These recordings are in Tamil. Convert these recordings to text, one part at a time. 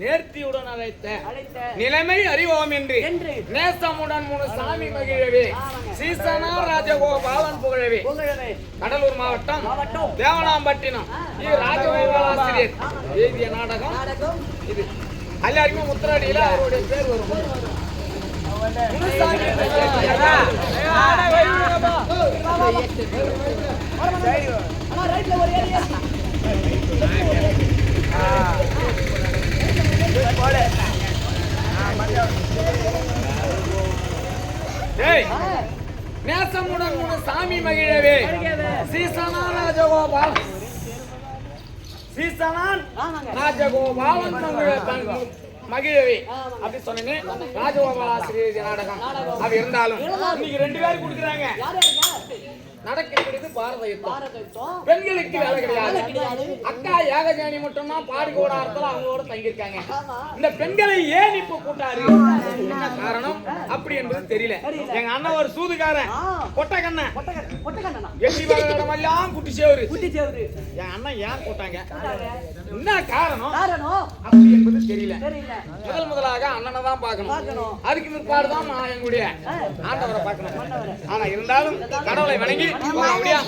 நேர்த்தியுடன் அழைத்த நிலைமை அறிவோம் என்று நேசமுடன் 3 சாமி மகிழவே சீசனா ராஜகோபாலன் புகழவே கடலூர் மாவட்டம் தேவனாம்பட்டினம் ராஜகோபால் ஆசிரியர் எழுதிய நாடகம் இது. எல்லாருக்குமே முத்திராடியில அவருடைய பேர் வரும். நேசமுடன் 3 சாமி மகிழவே சீசனா ராஜகோபால் மகிழவே அப்படி சொன்னேன். ராஜகோபால் ஆசிரியர் நாடகம் அது இருந்தாலும் இன்னைக்கு 2 பேரும் கொடுக்குறாங்க. நடக்கிறது பாரத யுத்தம். பெண்களுக்கு வேலை கிடையாது. அக்கா ஏகஜானி மட்டும்தான் பாடி கூடாரத்துல அவங்களோட தங்கியிருக்காங்க. இந்த பெண்களை ஏன் இப்ப கூட்டாரு என்ன காரணம் அப்படி என்பது தெரியல. எங்க அண்ணன் ஒரு சூதுக்காரன் கொட்டக்கண்ணன் எட்டி இடமெல்லாம் குட்டி சேவரு. என் அண்ணன் ஏன் கூட்டாங்க என்ன காரணம் அப்படி என்பது தெரியல. முதலாக அண்ணனை தான் பார்க்கணும். அதுக்கு பிற்பாடுதான் நான் எங்களுடைய ஆண்டவரை பார்க்கணும். ஆனா இருந்தாலும் கடவுளை வணங்கி அப்படியா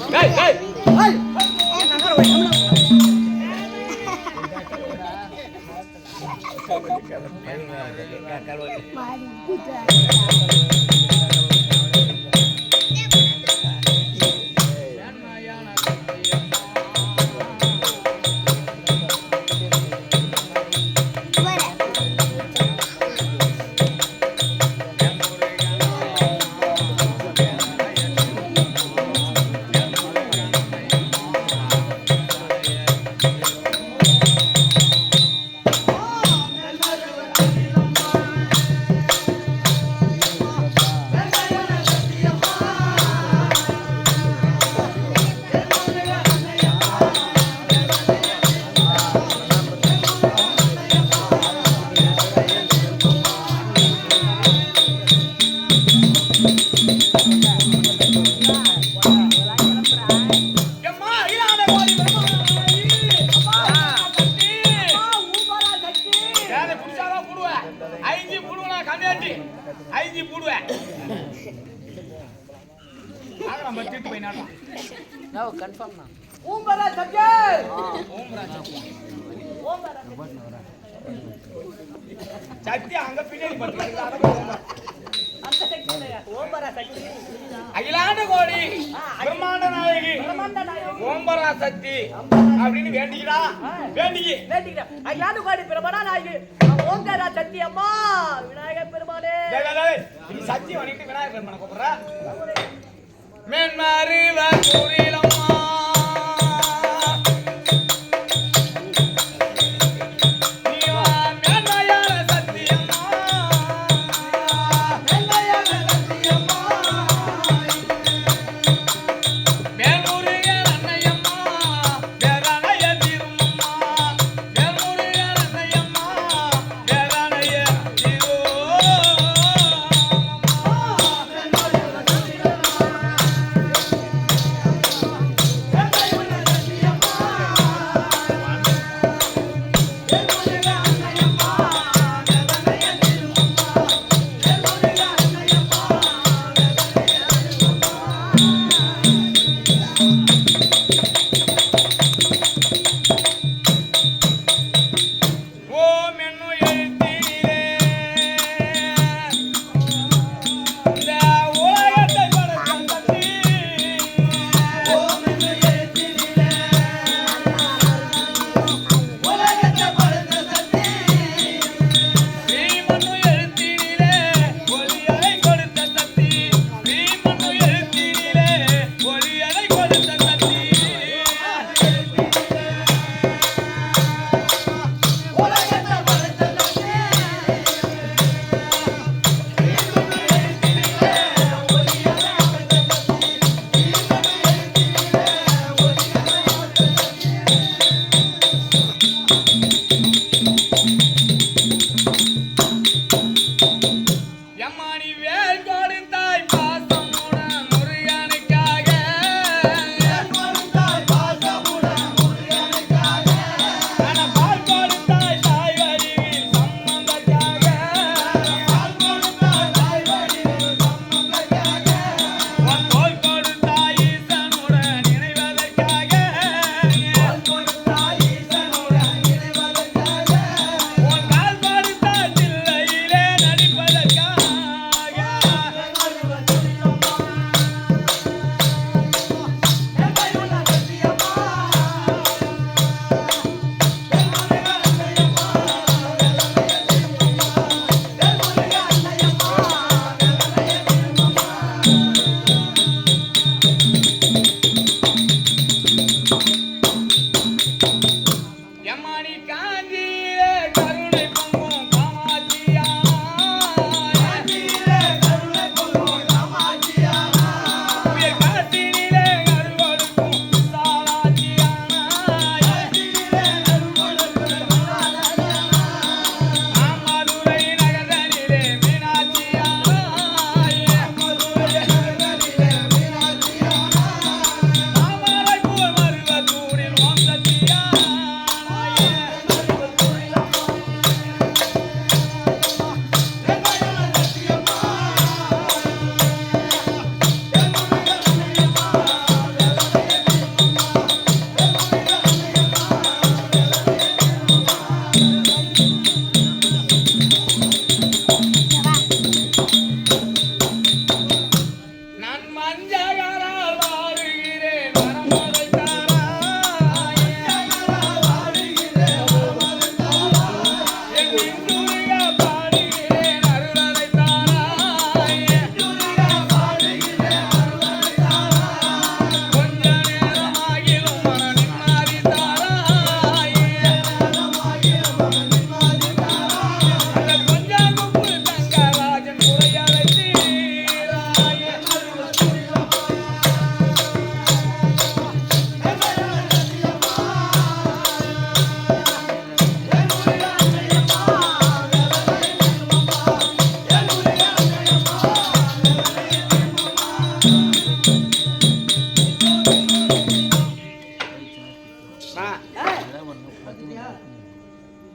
அகிலாண்ட கோடி பிரம்மாண்ட நாயகி ஓம்பரா சக்தி அப்படின்னு வேண்டிக்கிறா. வேண்டிக்கிறா அகிலாண்ட கோடி பிரம்மாண்ட நாயகி ஓம்பரா சக்தி அம்மா விநாயகர் பெருமாளே சக்தி வணிட்டு விநாயகர் பெருமானை கூப்பிடுறா. மேன்மாரி வூரிலம்மா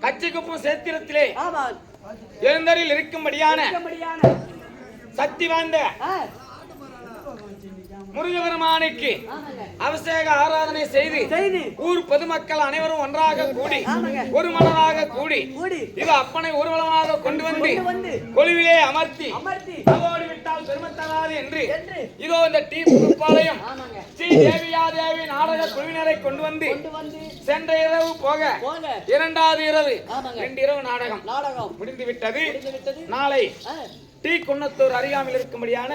கச்சிக்குப்பம் சேத்திரத்திலே எழுந்தரில் இருக்கும்படியான சக்தி வாய்ந்த முருகபெருமானுக்கு அபிஷேக ஆராதனை செய்து ஊர் பொதுமக்கள் அனைவரும் ஒன்றாக கூடி ஒரு மனதாக கூடி இது அப்பனை ஊர்வலமாக கொண்டு வந்து கொலுவிலே அமர்த்தி அதோடு விட்டால் பெருமத்தராது என்று இதோ இந்த டி புதுப்பாளையம் ஸ்ரீ தேவியா தேவி நாடக குழுவினரை கொண்டு வந்து சென்ற இரவு போக இரண்டாவது இரவு 2 இரவு நாடகம் முடிந்து விட்டது. நாளை டி குன்னத்தூர் அருகாமையில் இருக்கும்படியான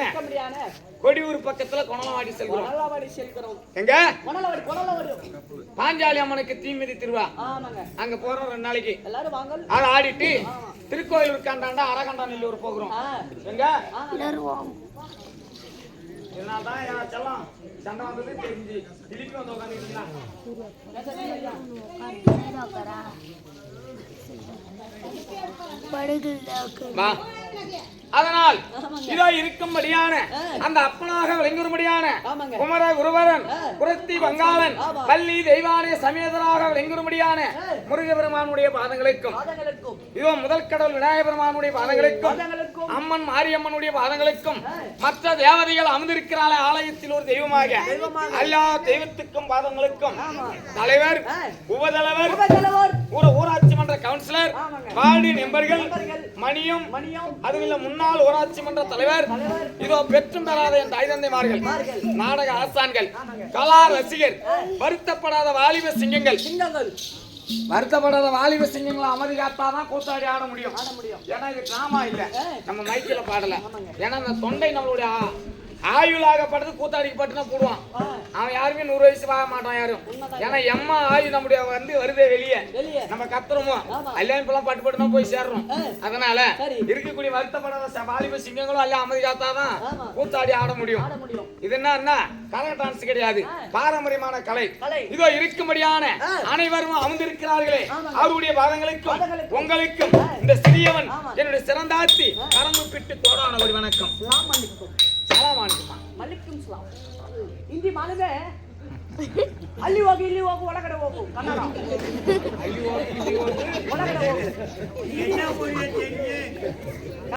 கொடியூர் பக்கத்துல கொணலவாடி செல்கிறோம். எங்க பாஞ்சாலி அம்மனுக்கு தீமிதி திருவா அங்க போறோம் 2 நாளைக்கு. அதை ஆடிட்டு திருக்கோயிலூர் காண்டாண்டா அரகண்டா நெல்லூர் போகிறோம். எங்க என்னதான் செல்லாம் சண்டை வந்தது தெரிஞ்சு திருப்பி வந்து உட்காந்துருக்கீங்களா? அதனால் இதோ இருக்கும்படியான அந்த அப்பனாக விளங்கும்படியான குமர குருவரன் குரத்தி வங்காளன் பள்ளி தெய்வாலய சமேதராக விளங்கும்படியான முருகபெருமானுடைய பாதங்களுக்கும் இதோ முதல் கடவுள் விநாயகர் பெருமானுடைய பாதங்களுக்கும் அம்மன் மாரியம்மனுடைய பாதங்களுக்கும் மற்ற தேவதைகள் அமர்ந்திருக்கிறாள் ஆலயத்தில் ஒரு தெய்வமாக எல்லா தெய்வத்துக்கும் பாதங்களுக்கும் தலைவர் உபதலைவர் ஊராட்சி மன்ற கவுன்சிலர் வார்டு மெம்பர்கள் மணியும் அதுவில்ல முன்னாள் ஊராட்சி மன்ற தலைவர் இதோ பெற்றும் பெறாத என் தாய் தந்தைமார்கள் நாடக ஆசான்கள் கலா ரசிகர் வருத்தப்படாத வாலிப சிங்கங்கள் வருத்தப்படாத வாலிப சிங்கங்களை அமைதி காத்தாதான் கூத்தாடி ஆட முடியும். ஏன்னா இது டிராமா இல்ல, நம்ம மைக்கில பாடல. ஏன்னா அந்த தொண்டை நம்மளுடைய ஆயுளாகப்பட்டது கூத்தாடிக்கு பட்டுனா போடுவான். அவன் யாருமே 100 வயசு வாழ மாட்டான் யாரும். ஏன்னா எம்மா ஆயு நம்முடைய வருதே வெளியே நம்ம கத்துறோமோ எல்லாம் இப்பெல்லாம் பட்டு பட்டுனா போய் சேர்றோம். அதனால இருக்கக்கூடிய வருத்தப்படாத வாலிப சிங்கங்களும் எல்லாம் அமைதி காத்தாதான் கூத்தாடி ஆட முடியும். இது என்ன கலை டான்ஸ் கிடையாது, பாரம்பரியமான கலை. இதோ இருக்கும்படியான அனைவரும் அமர்ந்திருக்கிறார்களே அவருடைய பாதங்களுக்கும் உங்களுக்கும் இந்த சிறியவன் என்னுடைய சிறந்தாத்தி கரம்பு பிட்டு தோடான ஒரு வணக்கம். மல்லிக்கும் சலாம் ಹಿಂದಿ ಮಾಡಿದ್ರೆ ಅಲ್ಲಿ ಹೋಗಿ ಇಲ್ಲಿ ಹೋಗು ಒಳಗಡೆ ಹೋಗು ಕನ್ನಡ ಅಲ್ಲಿ ಹೋಗಿ ಇಲ್ಲಿ ಹೋಗು ಒಳಗಡೆ ಹೋಗು